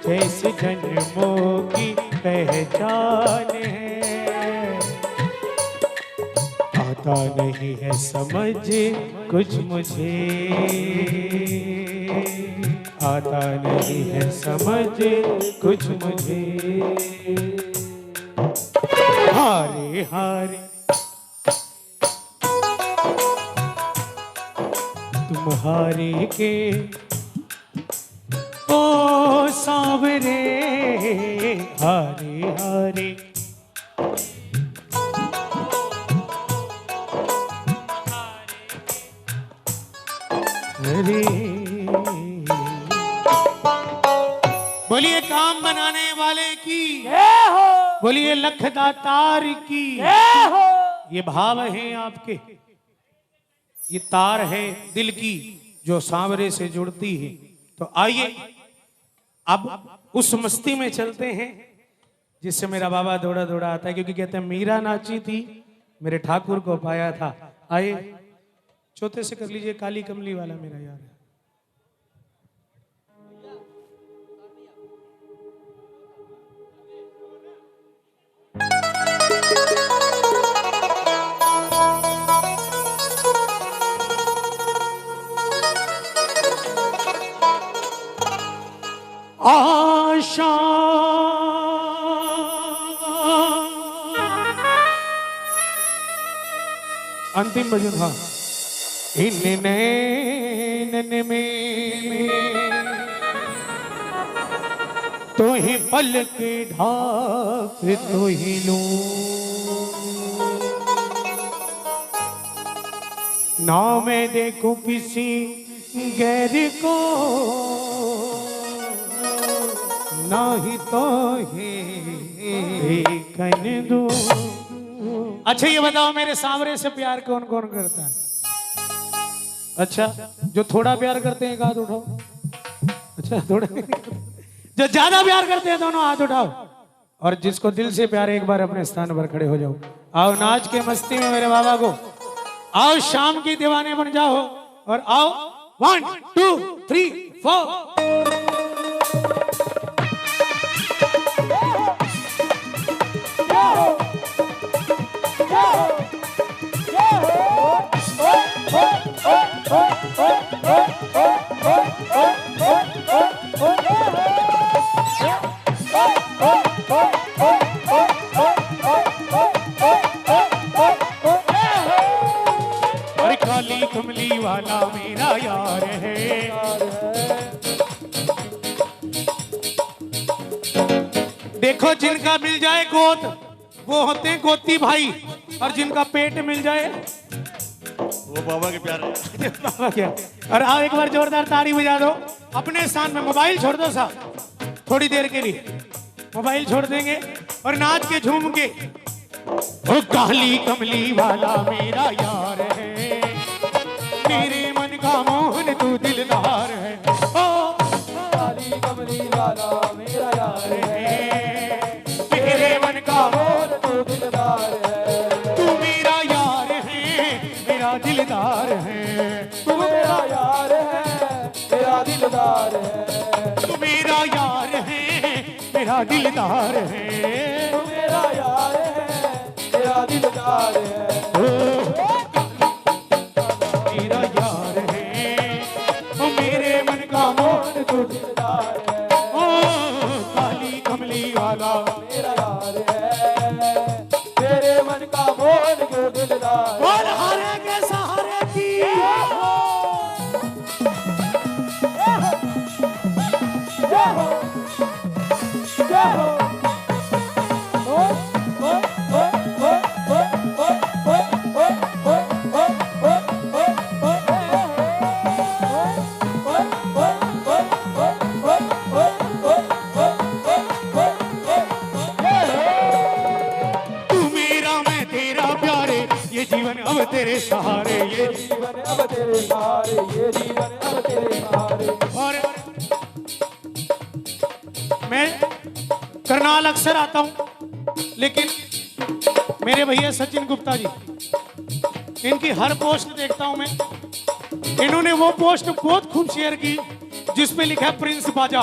जैसे जन्मों की पहचान है। आता नहीं है समझ कुछ मुझे, आता नहीं है समझ कुछ मुझे, हारे हारे तुम्हारे के ओ सांवरे, हारे हारे हरे। बोलिए काम बनाने वाले की, बोलिए लख दातार की। ये भाव है आपके, ये तार है दिल की जो सांवरे से जुड़ती है। तो आइए अब उस मस्ती में चलते हैं जिससे मेरा बाबा दौड़ा दौड़ा आता है, क्योंकि कहते हैं मीरा नाची थी मेरे ठाकुर को पाया था। आइए चौथे से कर लीजिए, काली कमली वाला मेरा यार है। आशा अंतिम भजन। हाँ, इन नैनन में तो ही पल के ढाक तो ही लूं, ना मैं देखूं किसी गैर को, ना ही तो ही कन दूं। अच्छा ये बताओ मेरे सांवरे से प्यार कौन कौन करता है? अच्छा जो थोड़ा प्यार करते हैं एक हाथ उठाओ। अच्छा थोड़ा जो ज्यादा प्यार करते हैं दोनों हाथ उठाओ, और जिसको दिल से प्यार है एक बार अपने स्थान पर खड़े हो जाओ। आओ नाच के मस्ती में मेरे बाबा को, आओ शाम की दीवाने बन जाओ, और आओ 1 2 3 4। अरे काली कमली वाला मेरा यार है, देखो जिनका मिल जाए गोद वो होते हैं गोती भाई, और जिनका पेट मिल जाए वो बाबा के प्यार है। बाबा क्या। और आओ एक बार जोरदार ताड़ी बजा दो। अपने स्थान में मोबाइल छोड़ दो साहब, थोड़ी देर के लिए मोबाइल छोड़ देंगे और नाच के झूम के। ओ काली कमली वाला मेरा यार है, मेरे मन का मोहन तू दिलदार है। ओ काली कमली वाला मेरा यार है, मेरे मन का मोहन तू दिलदार है। तू मेरा यार है, मेरा दिलदार है। तू मेरा यार है, मेरा दिलदार है। तू मेरा यार है, मेरा दिलदार है। तू मेरा यार है, मेरा दिलदार है। मेरा यार है, ओ मेरे मन का मोहन तू दिलदार है। ओ काली कमली वाला मेरा यार है, मेरे मन का मोहन तू दिलदार। और हारे के सहारे की जीवन अब तेरे सहारे, ये जीवन अब तेरे सहारे, ये जीवन अब तेरे सहारे। और मैं करनाल अक्सर आता हूं, लेकिन मेरे भैया सचिन गुप्ता जी, इनकी हर पोस्ट देखता हूं मैं। इन्होंने वो पोस्ट बहुत खूब शेयर की जिस पे लिखा है प्रिंस बाजा।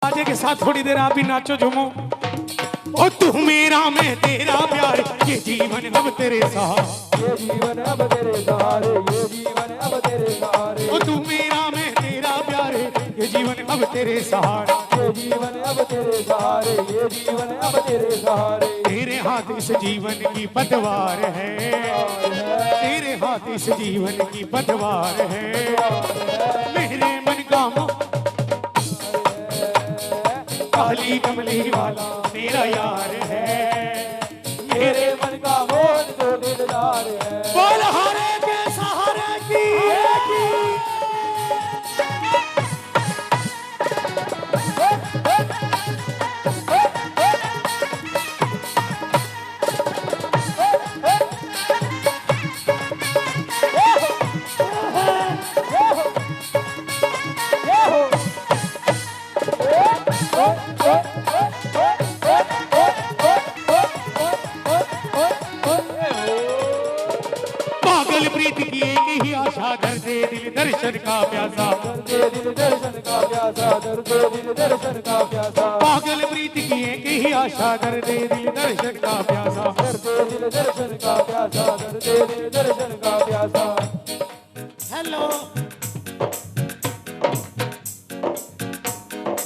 बाजे के साथ थोड़ी देर आप भी नाचो झूमो। ओ तू मेरा मैं तेरा प्यार, ये जीवन अब तेरे सहारे, ये जीवन अब तेरे सहारे, ये जीवन अब तेरे सहारे। ओ तू मेरा मैं तेरा प्यार, ये जीवन अब तेरे सहारे, ये जीवन अब तेरे सहारे, ये जीवन अब तेरे सहारे। तेरे हाथ इस जीवन की पतवार है, तेरे हाथ इस जीवन की पतवार है। मेरे मन का मोह काली कमली वाला मेरा यार है, मेरे मन का मोहन जो दिलदार है। बोल हारे के सहारे की। पागल प्रीत की एक ही आशा, दर्दे दिल दर्शन का प्यासा, दर्दे दिल दर्शन का प्यासा, दर्दे दिल दर्शन का प्यासा। पागल प्रीत की एक ही आशा, दर्दे दिल दर्शन का प्यासा। दर्दे दिल दर्शन का प्यासा, दर्दे दिल दर्शन का प्यासा। हेलो,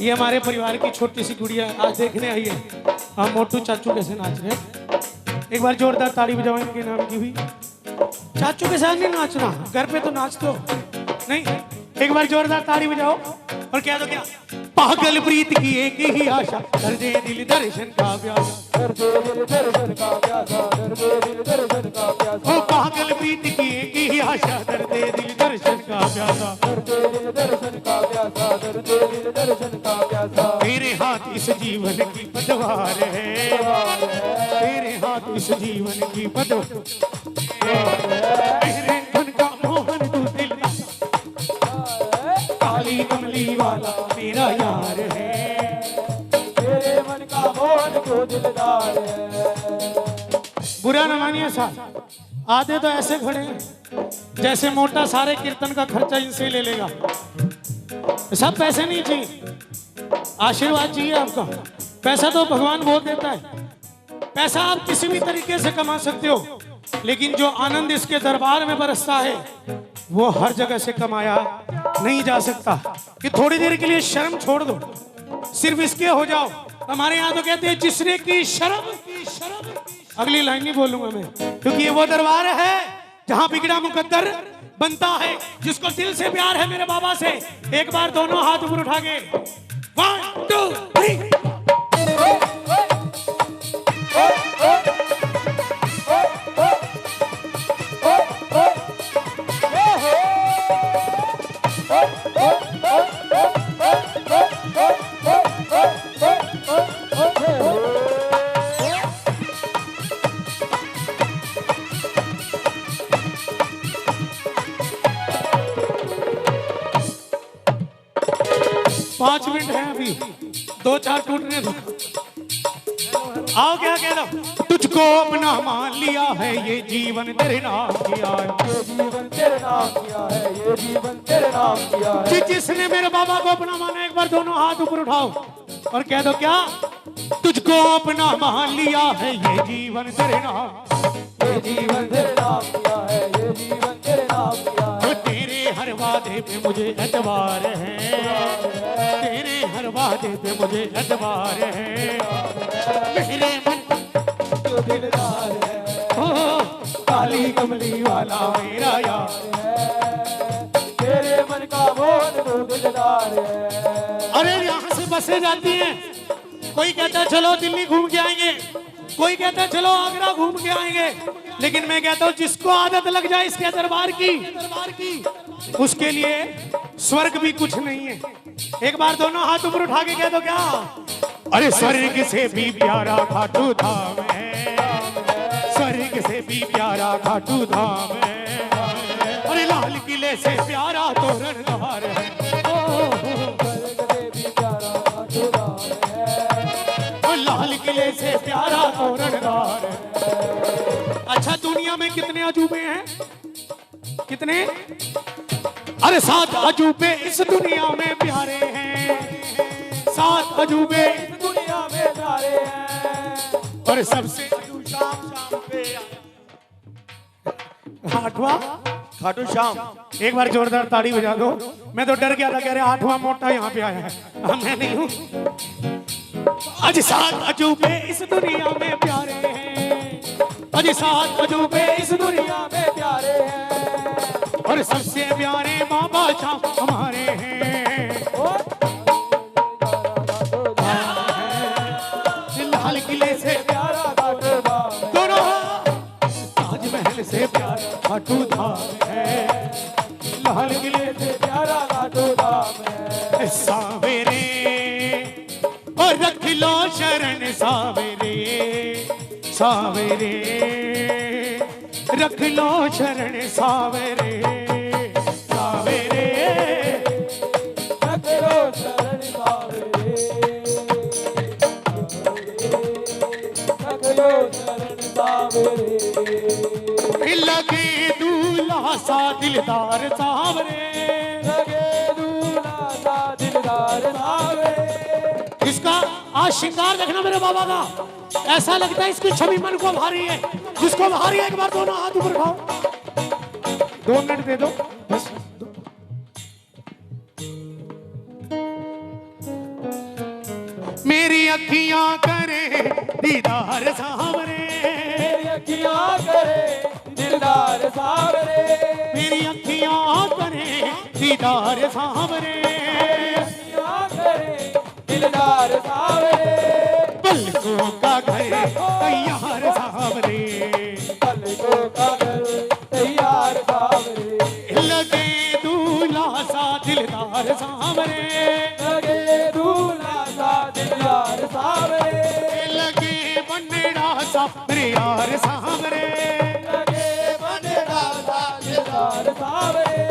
ये हमारे परिवार की छोटी सी गुड़िया आज देखने आई है, हम मोटू चाचू कैसे नाच रहे हैं। एक बार जोरदार ताली बजाओ इनके नाम की भी। चाचू के साथ नहीं नाचना, घर पे तो नाच दो, नहीं, एक बार जोरदार ताली बजाओ और क्या दो क्या। पागल प्रीत की एक ही आशा, दर्दे दिल दर्शन का प्यासा, दर्दे दिल दर्शन का प्यासा, दर्दे दिल दर्शन का प्यासा। ओ पागल प्रीत की एक ही आशा, दर्दे दिल दर्शन का प्यासा। दर्दे दिल दर्शन का प्यासा, दर्दे दिल दर्शन का प्यासा। तेरे हाथ इस जीवन की पतवार है, तेरे हाथ इस जीवन की पतवार। मेरे मन का मोहन तू दिल, काली कमली वाला मेरा यार है, मेरे मन का मोहन जो दिलदार है। बुरा न मानिए साहब, आधे तो ऐसे खड़े हैं जैसे मोटा सारे कीर्तन का खर्चा इनसे ले लेगा। सब पैसे नहीं चाहिए, आशीर्वाद चाहिए आपका। पैसा तो भगवान बहुत देता है, पैसा आप किसी भी तरीके से कमा सकते हो, लेकिन जो आनंद इसके दरबार में बरसता है वो हर जगह से कमाया नहीं जा सकता। कि थोड़ी देर के लिए शर्म छोड़ दो, सिर्फ इसके हो जाओ। हमारे यहाँ तो कहते हैं जिसने की शर्म, अगली लाइन नहीं बोलूंगा मैं, क्योंकि ये वो दरबार है जहाँ बिगड़ा मुकद्दर बनता है। जिसको दिल से प्यार है मेरे बाबा से, एक बार दोनों हाथ ऊपर उठा के 1 2 3। पांच मिनट है अभी, 2-4 टूटने दो। आओ क्या कह दो। तुझको अपना मान लिया है, ये जीवन तेरे नाम किया है, ये जीवन तेरे नाम किया है, ये जीवन तेरे नाम किया है। जिसने मेरे बाबा को अपना माना, एक बार दोनों हाथ ऊपर उठाओ और कह दो क्या। तुझको अपना मान लिया है, ये जीवन तेरे नाम, ये जीवन तेरे नाम किया है, ये जीवन तेरे नाम किया है। तेरे हर वादे पे मुझे एतबार है, तेरे हर वादे पे मुझे एतबार है। मेरे मन जो दिलदार है, ओ, काली कमली वाला मेरा यार, तेरे मन का मोहन जो दिलदार है। अरे यहाँ से बसें जाती हैं, कोई कहता है चलो दिल्ली घूम के आएंगे, कोई कहता है चलो आगरा घूम के आएंगे, लेकिन मैं कहता हूँ जिसको आदत लग जाए इसके दरबार की, उसके लिए स्वर्ग भी कुछ नहीं है। एक बार दोनों हाथ ऊपर उठा के कह दो क्या। अरे स्वर्ग से भी प्यारा खाटू धाम है, स्वर्ग से से भी प्यारा खाटू धाम है, अरे लाल किले से प्यारा तोरणहार है, लाल किले से प्यारा तोरणहार है। अच्छा, दुनिया में कितने अजूबे हैं? कितने? अरे 7 अजूबे इस दुनिया में प्यारे हैं, 7 अजूबे इस दुनिया में प्यारे हैं, और सबसे शाम पे आठवां खाटू श्याम। एक बार जोरदार ताड़ी बजा दो। मैं तो डर गया था, कह रहे 8वां मोटा यहाँ पे आया है। मैं नहीं हूँ। आज 7 अजूबे इस दुनिया में प्यारे हैं, आज 7 अजूबे इस दुनिया में प्यारे हैं, और सबसे प्यारे बाबा शाम हमारे हैं। लाल किले से प्यारा दोनों, ताजमहल से प्यारा खाटू धाम है, लाल किले से प्यारा खाटू धाम है। सावेरे और रख लो शरण सावेरे, सावेरे रख लो शरण सावेरे, सावेरे रख लो शरण सावेरे, रख लो शरण सावेरे। लगे दूल्हा सा दिलदार सावरे, लगे दूल्हा सा दिलदार सावरे। इसका आज श्रृंगार देखना मेरे बाबा का, ऐसा लगता है इसकी छवि मन को भारी है। जिसको भारी है एक बार दोनों हाथ ऊपर उठाओ। 2 मिनट दे दो बस। मेरी अखियां करे दीदार सावरे, मेरी अखियां करे दीदार सावरे, मेरी अखियां करे दीदार सावरे, दिलदार सावरे। पलकों का घर तैयार सावरे, पलकों का घर तैयार सावरे। लगे दूल्हा सा दिलदार सावरे, लगे दूल्हा सा दिलदार सावरे, लगे बनड़ा सा प्यार सावरे, लगे बनड़ा सा दिलदार सावरे।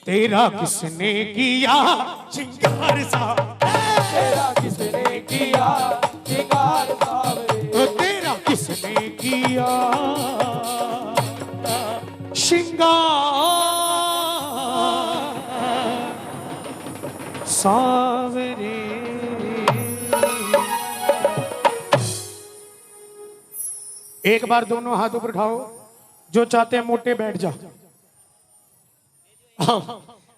तेरा किसने किया श्रृंगार सा, तेरा किसने किया श्रृंगार सावरे, तेरा किसने किया श्रृंगार सावरे। एक बार दोनों हाथ ऊपर उठाओ, जो चाहते हैं मोटे बैठ जाओ।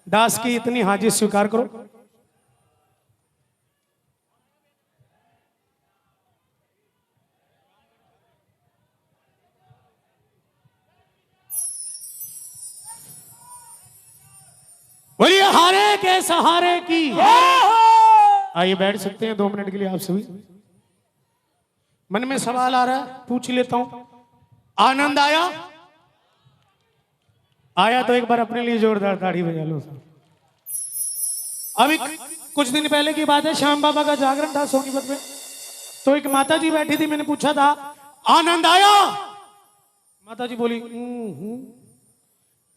दास की इतनी हाजिर स्वीकार करो। बोलिए हारे के सहारे की। आइए बैठ सकते हैं 2 मिनट के लिए आप सभी। मन में सवाल आ रहा है, पूछ लेता हूं। आनंद आया? आया तो एक बार अपने लिए जोरदार ताड़ी बजा लो। अभी कुछ दिन पहले की बात है, श्याम बाबा का जागरण था सोनीपत में, तो एक माता जी बैठी थी। मैंने पूछा था आनंद आया? माता जी बोली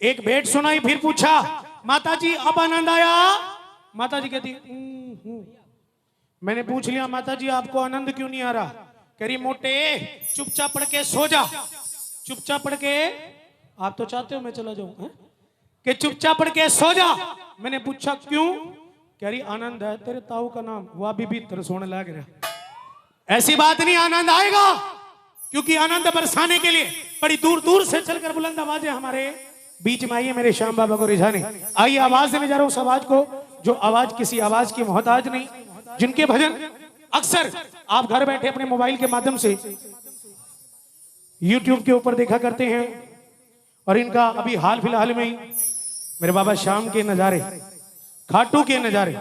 एक भेंट सुनाई, फिर पूछा माता जी अब आनंद आया? माता जी कहती मैंने पूछ लिया माता जी आपको आनंद क्यों नहीं आ रहा? कह रही मोटे चुपचाप पढ़ के सो जा, चुपचाप पढ़ के। आप तो चाहते हो मैं चला जाऊं कि चुपचाप पढ़ के सो जा। मैंने पूछा क्यों? कह रही आनंद है तेरे ताऊ का नाम, वह भी तरसोने लग रहा। ऐसी बात नहीं, आनंद आएगा, क्योंकि आनंद बरसाने के लिए बड़ी दूर दूर से चलकर बुलंद आवाजें हमारे बीच में आई है मेरे श्याम बाबा को रिझाने। आइए आवाज देने जा रहा हूं उस आवाज को जो आवाज किसी आवाज की मोहताज नहीं, जिनके भजन अक्सर आप घर बैठे अपने मोबाइल के माध्यम से YouTube के ऊपर देखा करते हैं। और इनका अभी हाल फिलहाल में ही मेरे बाबा श्याम के नजारे, खाटू के नजारे,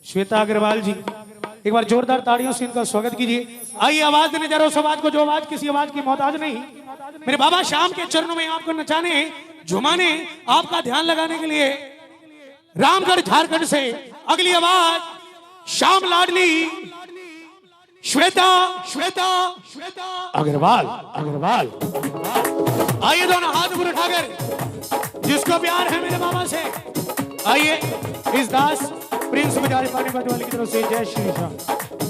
श्वेता अग्रवाल जी, एक बार जोरदार ताड़ियों से इनका स्वागत कीजिए। आइए आवाज देने जा रहा हूं उस आवाज को जो आवाज किसी आवाज की मोहताज नहीं, मेरे बाबा श्याम के चरणों में आपको नचाने झुमाने आपका ध्यान लगाने के लिए रामगढ़ झारखंड से अगली आवाज श्याम लाडली श्वेता श्वेता श्वेता अग्रवाल अग्रवाल। आइए दोनों हाथ ऊपर उठाकर, जिसको प्यार है मेरे मामा से, आइए इस दास प्रिंस बजारे पानीपत वाले की तरफ से जय श्री राम।